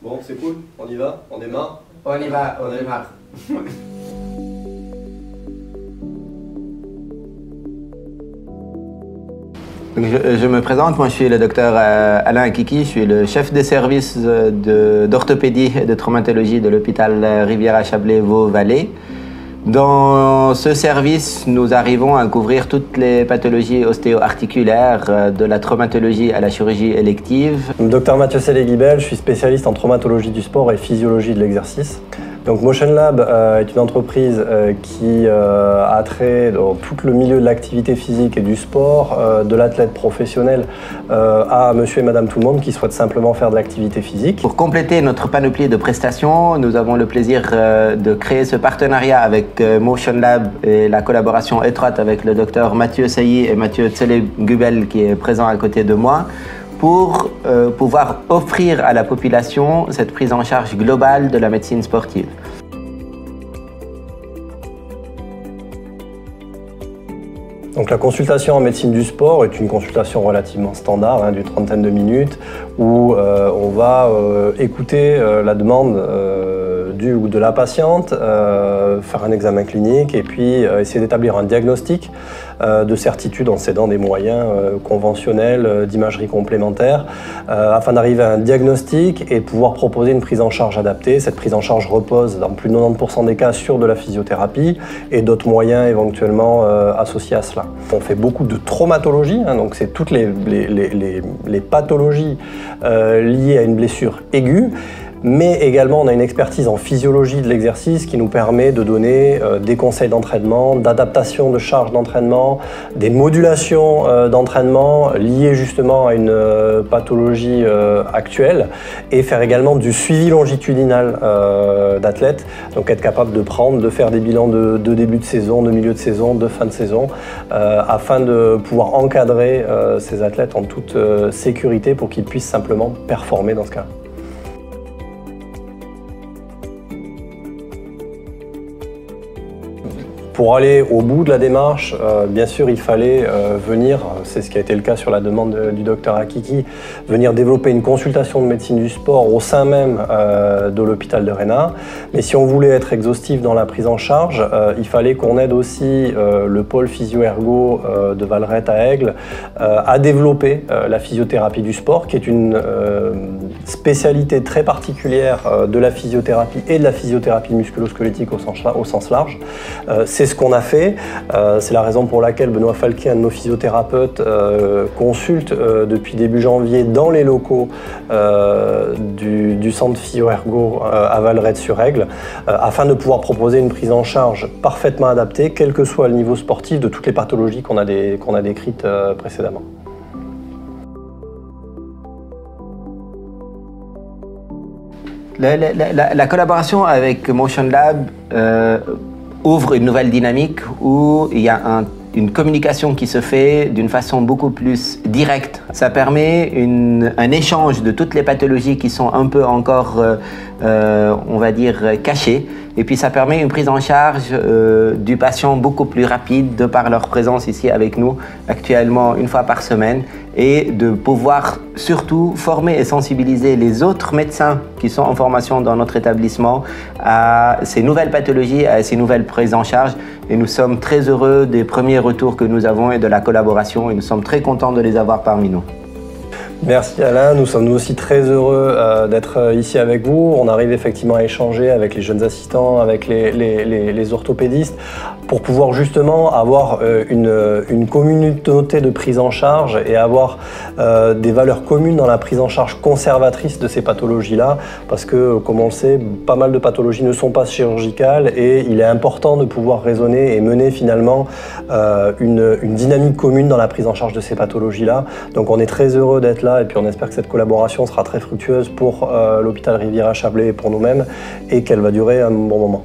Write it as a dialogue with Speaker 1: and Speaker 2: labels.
Speaker 1: Bon, c'est cool, on y va, on démarre.
Speaker 2: On y va, on démarre. Je me présente, moi je suis le docteur Alain Akiki, je suis le chef des services d'orthopédie et de traumatologie de l'hôpital Riviera-Chablais-Vaud-Vallée. Dans ce service, nous arrivons à couvrir toutes les pathologies ostéo-articulaires, de la traumatologie à la chirurgie élective.
Speaker 3: Docteur Mathieu Sellé-Guibel, je suis spécialiste en traumatologie du sport et physiologie de l'exercice. Donc Motion Lab est une entreprise qui a trait dans tout le milieu de l'activité physique et du sport, de l'athlète professionnel à monsieur et madame tout le monde qui souhaitent simplement faire de l'activité physique.
Speaker 2: Pour compléter notre panoplie de prestations, nous avons le plaisir de créer ce partenariat avec Motion Lab et la collaboration étroite avec le docteur Mathieu Sailly et Mathieu Sellé-Guibel qui est présent à côté de moi, pour pouvoir offrir à la population cette prise en charge globale de la médecine sportive.
Speaker 3: Donc la consultation en médecine du sport est une consultation relativement standard, d'une trentaine de minutes, où on va écouter la demande du ou de la patiente, faire un examen clinique et puis essayer d'établir un diagnostic de certitude en s'aidant des moyens conventionnels d'imagerie complémentaire afin d'arriver à un diagnostic et pouvoir proposer une prise en charge adaptée. Cette prise en charge repose dans plus de 90% des cas sur de la physiothérapie et d'autres moyens éventuellement associés à cela. On fait beaucoup de traumatologie, donc c'est toutes les pathologies liées à une blessure aiguë. Mais également, on a une expertise en physiologie de l'exercice qui nous permet de donner des conseils d'entraînement, d'adaptation de charges d'entraînement, des modulations d'entraînement liées justement à une pathologie actuelle et faire également du suivi longitudinal d'athlètes. Donc être capable de faire des bilans de début de saison, de milieu de saison, de fin de saison afin de pouvoir encadrer ces athlètes en toute sécurité pour qu'ils puissent simplement performer dans ce cas. Pour aller au bout de la démarche, bien sûr, il fallait venir, c'est ce qui a été le cas sur la demande du docteur Akiki, venir développer une consultation de médecine du sport au sein même de l'hôpital de Rhénat. Mais si on voulait être exhaustif dans la prise en charge, il fallait qu'on aide aussi le pôle physio-ergo de Vallerette à Aigle à développer la physiothérapie du sport, qui est une spécialité très particulière de la physiothérapie et de la physiothérapie musculo-squelettique au sens large. C'est ce qu'on a fait, c'est la raison pour laquelle Benoît Falquet, un de nos physiothérapeutes, consulte depuis début janvier dans les locaux du centre physio-ergo à Vallerette-sur-Aigle, afin de pouvoir proposer une prise en charge parfaitement adaptée, quel que soit le niveau sportif, de toutes les pathologies qu'on a décrites précédemment.
Speaker 2: La collaboration avec Motion Lab ouvre une nouvelle dynamique où il y a une communication qui se fait d'une façon beaucoup plus directe. Ça permet un échange de toutes les pathologies qui sont un peu encore, on va dire, cachées. Et puis ça permet une prise en charge du patient beaucoup plus rapide de par leur présence ici avec nous actuellement une fois par semaine, et de pouvoir surtout former et sensibiliser les autres médecins qui sont en formation dans notre établissement à ces nouvelles pathologies, à ces nouvelles prises en charge. Et nous sommes très heureux des premiers retours que nous avons et de la collaboration, et nous sommes très contents de les avoir parmi nous.
Speaker 3: Merci Alain, nous sommes nous aussi très heureux d'être ici avec vous. On arrive effectivement à échanger avec les jeunes assistants, avec les orthopédistes, pour pouvoir justement avoir une communauté de prise en charge et avoir des valeurs communes dans la prise en charge conservatrice de ces pathologies-là, parce que, comme on le sait, pas mal de pathologies ne sont pas chirurgicales et il est important de pouvoir raisonner et mener finalement une dynamique commune dans la prise en charge de ces pathologies-là. Donc on est très heureux d'être là, et puis on espère que cette collaboration sera très fructueuse pour l'hôpital Riviera-Chablais et pour nous-mêmes, et qu'elle va durer un bon moment.